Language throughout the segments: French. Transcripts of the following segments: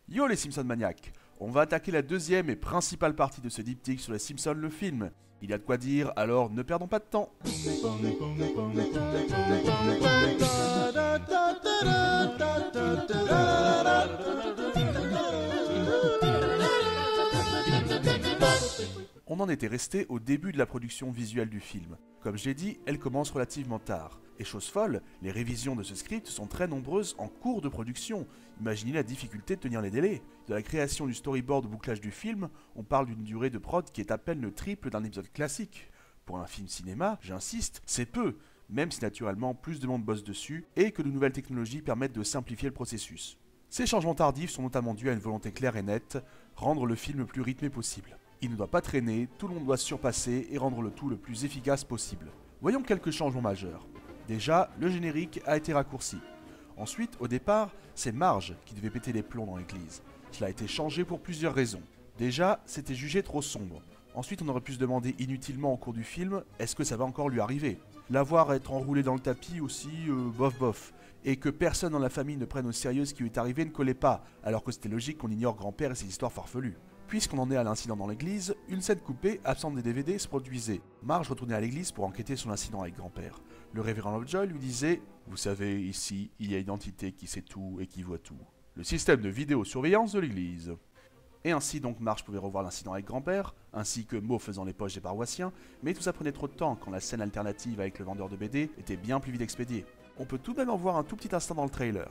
Yo les Simpson maniaques, on va attaquer la deuxième et principale partie de ce diptyque sur les Simpsons le film. Il y a de quoi dire, alors ne perdons pas de temps. On en était resté au début de la production visuelle du film. Comme j'ai dit, elle commence relativement tard. Et chose folle, les révisions de ce script sont très nombreuses en cours de production. Imaginez la difficulté de tenir les délais. De la création du storyboard au bouclage du film, on parle d'une durée de prod qui est à peine le triple d'un épisode classique. Pour un film cinéma, j'insiste, c'est peu, même si naturellement plus de monde bosse dessus et que de nouvelles technologies permettent de simplifier le processus. Ces changements tardifs sont notamment dus à une volonté claire et nette, rendre le film le plus rythmé possible. Il ne doit pas traîner, tout le monde doit surpasser et rendre le tout le plus efficace possible. Voyons quelques changements majeurs. Déjà, le générique a été raccourci. Ensuite, au départ, c'est Marge qui devait péter les plombs dans l'église. Cela a été changé pour plusieurs raisons. Déjà, c'était jugé trop sombre. Ensuite, on aurait pu se demander inutilement au cours du film, est-ce que ça va encore lui arriver? La voir être enroulée dans le tapis aussi, bof bof. Et que personne dans la famille ne prenne au sérieux ce qui lui est arrivé ne collait pas, alors que c'était logique qu'on ignore grand-père et ses histoires farfelues. Puisqu'on en est à l'incident dans l'église, une scène coupée, absente des DVD, se produisait. Marge retournait à l'église pour enquêter sur l'incident avec grand-père. Le révérend Lovejoy lui disait « Vous savez, ici, il y a une entité qui sait tout et qui voit tout. Le système de vidéosurveillance de l'église. » Et ainsi donc Marge pouvait revoir l'incident avec grand-père, ainsi que Moe faisant les poches des paroissiens, mais tout ça prenait trop de temps quand la scène alternative avec le vendeur de BD était bien plus vite expédiée. On peut tout de même en voir un tout petit instant dans le trailer.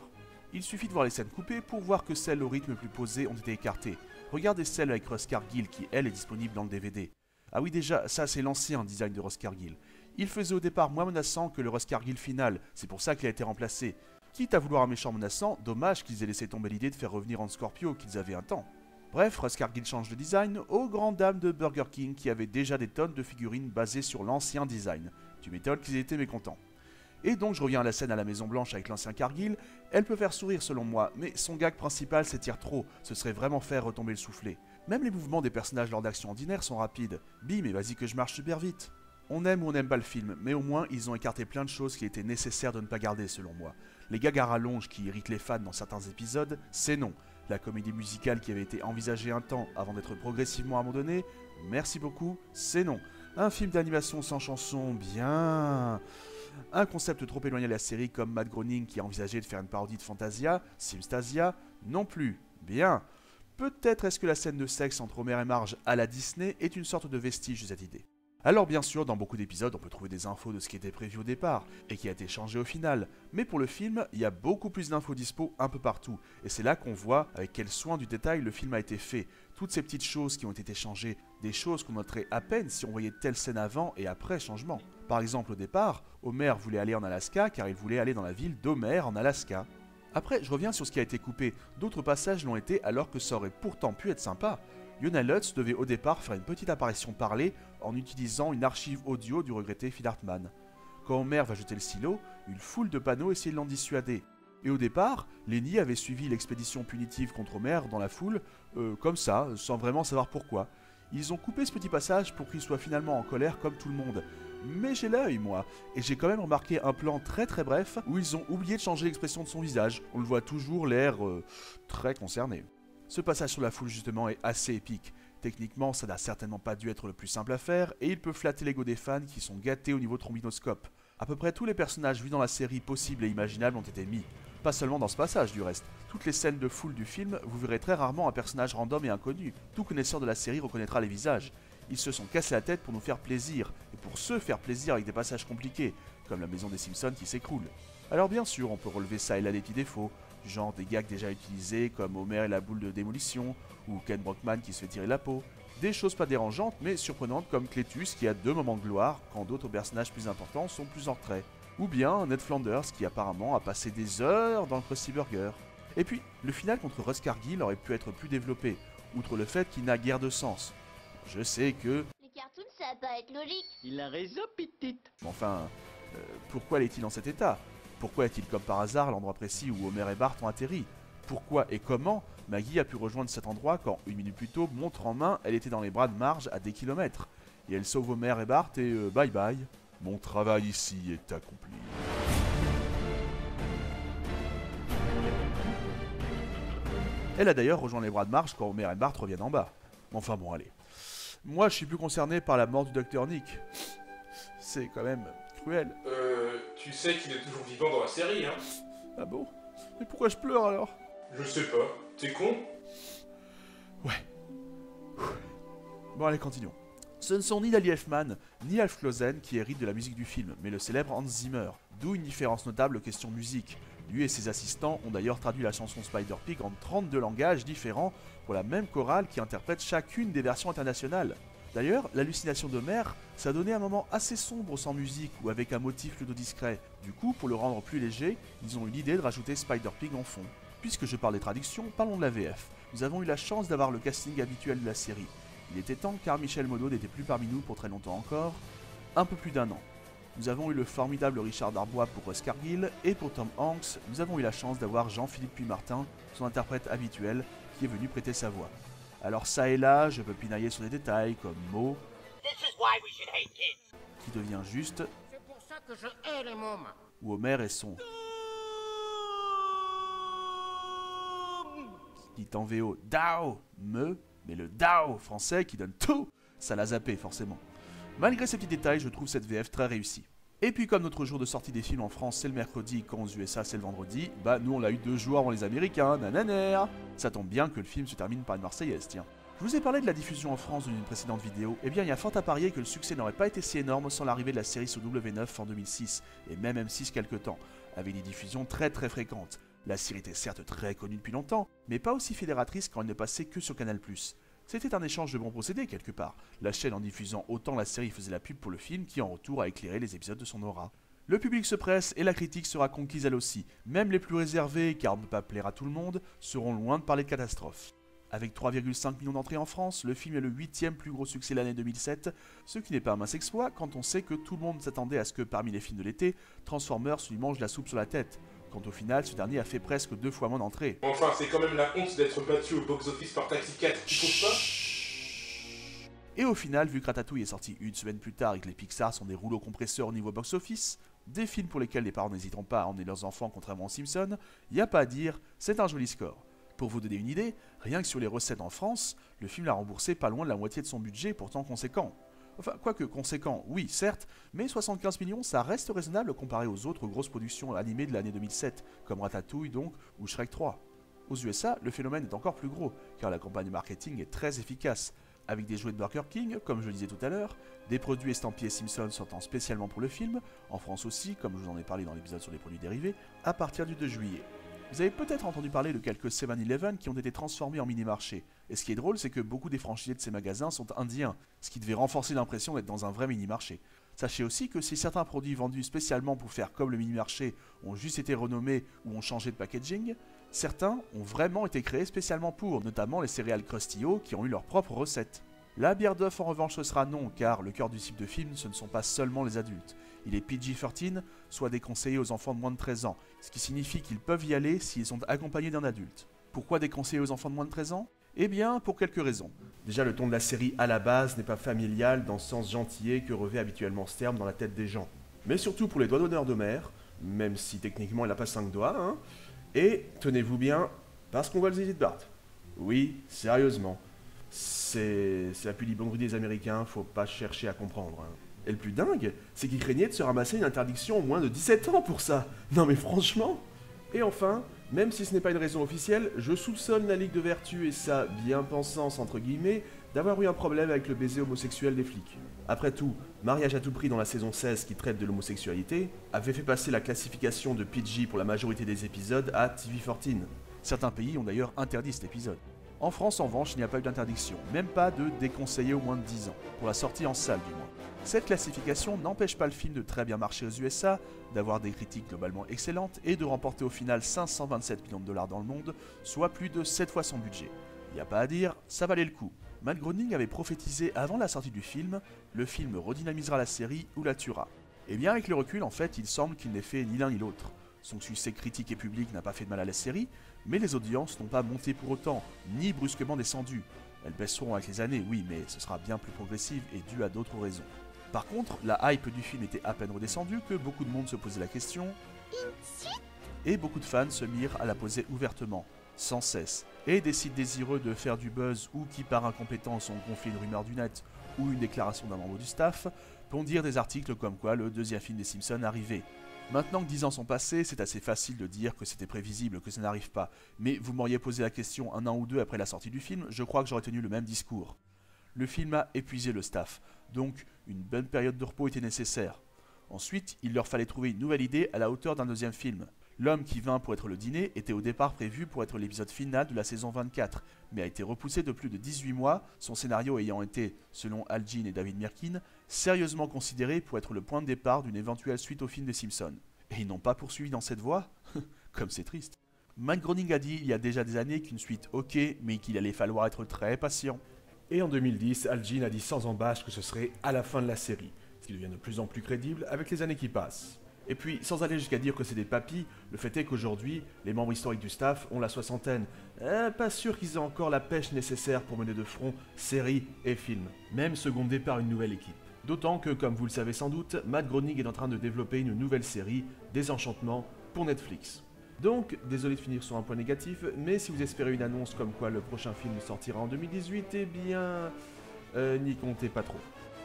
Il suffit de voir les scènes coupées pour voir que celles au rythme plus posé ont été écartées. Regardez celle avec Russ Cargill qui, elle, est disponible dans le DVD. Ah oui déjà, ça c'est l'ancien design de Russ Cargill. Il faisait au départ moins menaçant que le Russ Cargill final, c'est pour ça qu'il a été remplacé. Quitte à vouloir un méchant menaçant, dommage qu'ils aient laissé tomber l'idée de faire revenir Hans Scorpio qu'ils avaient un temps. Bref, Russ Cargill change de design aux grandes dames de Burger King qui avaient déjà des tonnes de figurines basées sur l'ancien design. Tu m'étonnes qu'ils aient été mécontents. Et donc je reviens à la scène à la Maison Blanche avec l'ancien Cargill, elle peut faire sourire selon moi, mais son gag principal s'étire trop, ce serait vraiment faire retomber le soufflet. Même les mouvements des personnages lors d'actions ordinaires sont rapides, bim et vas-y que je marche super vite. On aime ou on n'aime pas le film, mais au moins ils ont écarté plein de choses qui étaient nécessaires de ne pas garder selon moi. Les gags à rallonge qui irritent les fans dans certains épisodes, c'est non. La comédie musicale qui avait été envisagée un temps avant d'être progressivement abandonnée, merci beaucoup, c'est non. Un film d'animation sans chanson, bien... Un concept trop éloigné de la série comme Matt Groening qui a envisagé de faire une parodie de Fantasia, Simstasia, non plus, bien. Peut-être est-ce que la scène de sexe entre Homer et Marge à la Disney est une sorte de vestige de cette idée. Alors bien sûr, dans beaucoup d'épisodes, on peut trouver des infos de ce qui était prévu au départ, et qui a été changé au final, mais pour le film, il y a beaucoup plus d'infos dispo un peu partout, et c'est là qu'on voit avec quel soin du détail le film a été fait. Toutes ces petites choses qui ont été changées, des choses qu'on noterait à peine si on voyait telle scène avant et après changement. Par exemple au départ, Homer voulait aller en Alaska car il voulait aller dans la ville d'Homer en Alaska. Après, je reviens sur ce qui a été coupé, d'autres passages l'ont été alors que ça aurait pourtant pu être sympa. Yona Lutz devait au départ faire une petite apparition parlée en utilisant une archive audio du regretté Phil Hartman. Quand Homer va jeter le silo, une foule de panneaux essaie de l'en dissuader. Et au départ, Lenny avait suivi l'expédition punitive contre Homer dans la foule, comme ça, sans vraiment savoir pourquoi. Ils ont coupé ce petit passage pour qu'il soit finalement en colère comme tout le monde. Mais j'ai l'œil, moi, et j'ai quand même remarqué un plan très bref où ils ont oublié de changer l'expression de son visage. On le voit toujours l'air très concerné. Ce passage sur la foule justement est assez épique. Techniquement, ça n'a certainement pas dû être le plus simple à faire, et il peut flatter l'ego des fans qui sont gâtés au niveau trombinoscope. À peu près tous les personnages vus dans la série possibles et imaginables ont été mis. Pas seulement dans ce passage du reste. Toutes les scènes de foule du film, vous verrez très rarement un personnage random et inconnu. Tout connaisseur de la série reconnaîtra les visages. Ils se sont cassés la tête pour nous faire plaisir, et pour se faire plaisir avec des passages compliqués, comme la maison des Simpsons qui s'écroule. Alors bien sûr, on peut relever ça et là des petits défauts, genre des gags déjà utilisés comme Homer et la boule de démolition, ou Ken Brockman qui se fait tirer la peau. Des choses pas dérangeantes mais surprenantes comme Cletus qui a 2 moments de gloire quand d'autres personnages plus importants sont plus en retrait. Ou bien Ned Flanders qui apparemment a passé des heures dans le Krusty Burger. Et puis, le final contre Russ Cargill aurait pu être plus développé, outre le fait qu'il n'a guère de sens. Je sais que... Les cartoons, ça va pas être logique. Il a raison, petite. Mais enfin, pourquoi est-il dans cet état? Pourquoi est-il comme par hasard l'endroit précis où Homer et Bart ont atterri? Pourquoi et comment Maggie a pu rejoindre cet endroit quand, une minute plus tôt, montre en main, elle était dans les bras de Marge à des kilomètres? Et elle sauve Homer et Bart et bye bye. Mon travail ici est accompli. Elle a d'ailleurs rejoint les bras de Marge quand Homer et Bart reviennent en bas. Enfin bon, allez. Moi, je suis plus concerné par la mort du Dr Nick. C'est quand même cruel. Tu sais qu'il est toujours vivant dans la série, hein? Ah bon? Mais pourquoi je pleure alors? Je sais pas. T'es con? Ouais. Bon, allez, continuons. Ce ne sont ni Dali Elfman, ni Alf Clausen qui héritent de la musique du film, mais le célèbre Hans Zimmer, d'où une différence notable question musique. Lui et ses assistants ont d'ailleurs traduit la chanson Spider-Pig en 32 langages différents pour la même chorale qui interprète chacune des versions internationales. D'ailleurs, l'hallucination d'Homer, ça donnait un moment assez sombre sans musique ou avec un motif plutôt discret. Du coup, pour le rendre plus léger, ils ont eu l'idée de rajouter Spider-Pig en fond. Puisque je parle des traductions, parlons de la VF. Nous avons eu la chance d'avoir le casting habituel de la série. Il était temps car Michel Modo n'était plus parmi nous pour très longtemps encore, un peu plus d'1 an. Nous avons eu le formidable Richard Darbois pour Russ Cargill, et pour Tom Hanks, nous avons eu la chance d'avoir Jean-Philippe Puy-Martin, son interprète habituel, qui est venu prêter sa voix. Alors ça et là, je peux pinailler sur des détails comme Mo, qui devient juste, C'est pour ça que je hais les mômes. ou Homer et son, qui est en VO Dao, me, mais le Dao français qui donne tout, ça l'a zappé forcément. Malgré ces petits détails, je trouve cette VF très réussie. Et puis comme notre jour de sortie des films en France c'est le mercredi, quand aux USA c'est le vendredi, bah nous on l'a eu 2 jours avant les Américains, nananer. Ça tombe bien que le film se termine par une Marseillaise, tiens. Je vous ai parlé de la diffusion en France dans une précédente vidéo, et bien il y a fort à parier que le succès n'aurait pas été si énorme sans l'arrivée de la série sur W9 en 2006, et même M6 quelque temps, avec des diffusions très fréquentes. La série était certes très connue depuis longtemps, mais pas aussi fédératrice quand elle ne passait que sur Canal+. C'était un échange de bons procédés quelque part, la chaîne en diffusant autant la série faisait la pub pour le film qui en retour a éclairé les épisodes de son aura. Le public se presse et la critique sera conquise elle aussi, même les plus réservés, car ne pas plaire à tout le monde, seront loin de parler de catastrophe. Avec 3,5 millions d'entrées en France, le film est le 8e plus gros succès de l'année 2007, ce qui n'est pas un mince exploit quand on sait que tout le monde s'attendait à ce que parmi les films de l'été, Transformers lui mange la soupe sur la tête, quand au final ce dernier a fait presque 2 fois moins d'entrées. Enfin, c'est quand même la honte d'être battu au box-office par Taxi 4, tu trouves pas? Et au final, vu que Ratatouille est sorti une semaine plus tard et que les Pixar sont des rouleaux compresseurs au niveau box-office, des films pour lesquels les parents n'hésiteront pas à emmener leurs enfants contrairement aux Simpsons, y a pas à dire, c'est un joli score. Pour vous donner une idée, rien que sur les recettes en France, le film l'a remboursé pas loin de la moitié de son budget pourtant conséquent. Enfin, quoique conséquent, oui, certes, mais 75 millions, ça reste raisonnable comparé aux autres grosses productions animées de l'année 2007, comme Ratatouille donc, ou Shrek 3. Aux USA, le phénomène est encore plus gros, car la campagne marketing est très efficace, avec des jouets de Burger King, comme je le disais tout à l'heure, des produits estampillés Simpsons sortant spécialement pour le film, en France aussi, comme je vous en ai parlé dans l'épisode sur les produits dérivés, à partir du 2 juillet. Vous avez peut-être entendu parler de quelques 7-Eleven qui ont été transformés en mini-marché. Et ce qui est drôle, c'est que beaucoup des franchisés de ces magasins sont indiens, ce qui devait renforcer l'impression d'être dans un vrai mini-marché. Sachez aussi que si certains produits vendus spécialement pour faire comme le mini-marché ont juste été renommés ou ont changé de packaging, certains ont vraiment été créés spécialement pour, notamment les céréales Krusty-O qui ont eu leur propre recette. La bière d'œuf en revanche ce sera non, car le cœur du type de film ce ne sont pas seulement les adultes. Il est PG-13, soit déconseillé aux enfants de moins de 13 ans, ce qui signifie qu'ils peuvent y aller s'ils sont accompagnés d'un adulte. Pourquoi déconseillé aux enfants de moins de 13 ans ? Eh bien, pour quelques raisons. Déjà, le ton de la série à la base n'est pas familial dans le sens gentillet que revêt habituellement ce terme dans la tête des gens. Mais surtout pour les doigts d'honneur d'Homer, même si techniquement il n'a pas 5 doigts, hein. Et, tenez-vous bien, parce qu'on voit le zizi de Bart. Oui, sérieusement. C'est la pudibonderie des Américains, faut pas chercher à comprendre. Hein. Et le plus dingue, c'est qu'ils craignaient de se ramasser une interdiction au moins de 17 ans pour ça. Non mais franchement. Et enfin, même si ce n'est pas une raison officielle, je soupçonne la Ligue de Vertu et sa bien-pensance entre guillemets d'avoir eu un problème avec le baiser homosexuel des flics. Après tout, Mariage à tout prix dans la saison 16 qui traite de l'homosexualité avait fait passer la classification de PG pour la majorité des épisodes à TV-14. Certains pays ont d'ailleurs interdit cet épisode. En France, en revanche, il n'y a pas eu d'interdiction, même pas de déconseiller au moins de 10 ans, pour la sortie en salle du moins. Cette classification n'empêche pas le film de très bien marcher aux USA, d'avoir des critiques globalement excellentes et de remporter au final 527 millions de dollars dans le monde, soit plus de 7 fois son budget. Il n'y a pas à dire, ça valait le coup. Matt Groening avait prophétisé avant la sortie du film, le film redynamisera la série ou la tuera. Et bien avec le recul, en fait, il semble qu'il n'ait fait ni l'un ni l'autre. Son succès critique et public n'a pas fait de mal à la série, mais les audiences n'ont pas monté pour autant, ni brusquement descendu. Elles baisseront avec les années, oui, mais ce sera bien plus progressif et dû à d'autres raisons. Par contre, la hype du film était à peine redescendue que beaucoup de monde se posait la question, et beaucoup de fans se mirent à la poser ouvertement, sans cesse. et des sites désireux de faire du buzz ou qui par incompétence ont gonflé une rumeur du net ou une déclaration d'un membre du staff, pondirent des articles comme quoi le deuxième film des Simpsons arrivait. Maintenant que 10 ans sont passés, c'est assez facile de dire que c'était prévisible, que ça n'arrive pas, mais vous m'auriez posé la question un an ou deux après la sortie du film, je crois que j'aurais tenu le même discours. Le film a épuisé le staff, donc une bonne période de repos était nécessaire. Ensuite, il leur fallait trouver une nouvelle idée à la hauteur d'un deuxième film. L'homme qui vint pour être le dîner était au départ prévu pour être l'épisode final de la saison 24, mais a été repoussé de plus de 18 mois, son scénario ayant été, selon Al Jean et David Mirkin, sérieusement considéré pour être le point de départ d'une éventuelle suite au film des Simpsons. Et ils n'ont pas poursuivi dans cette voie. Comme c'est triste. Matt Groening a dit il y a déjà des années qu'une suite ok, mais qu'il allait falloir être très patient. Et en 2010, Al Jean a dit sans embâche que ce serait à la fin de la série, ce qui devient de plus en plus crédible avec les années qui passent. Et puis, sans aller jusqu'à dire que c'est des papis, le fait est qu'aujourd'hui, les membres historiques du staff ont la soixantaine. Pas sûr qu'ils aient encore la pêche nécessaire pour mener de front séries et films, même secondés par une nouvelle équipe. D'autant que, comme vous le savez sans doute, Matt Groening est en train de développer une nouvelle série, Désenchantement, pour Netflix. Donc, désolé de finir sur un point négatif, mais si vous espérez une annonce comme quoi le prochain film sortira en 2018, eh bien... n'y comptez pas trop.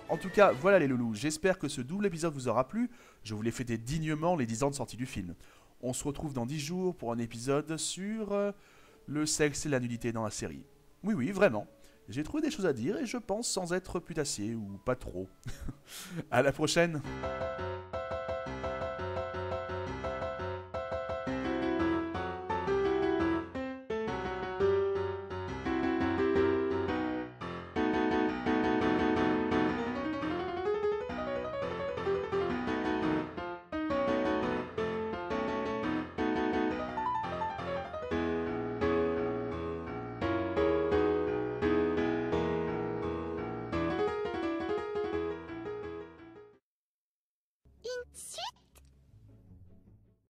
En tout cas, voilà les loulous, j'espère que ce double épisode vous aura plu, je voulais fêter dignement les 10 ans de sortie du film. On se retrouve dans 10 jours pour un épisode sur le sexe et la nudité dans la série. Oui, oui, vraiment. J'ai trouvé des choses à dire et je pense sans être putassier ou pas trop. À la prochaine! Chut.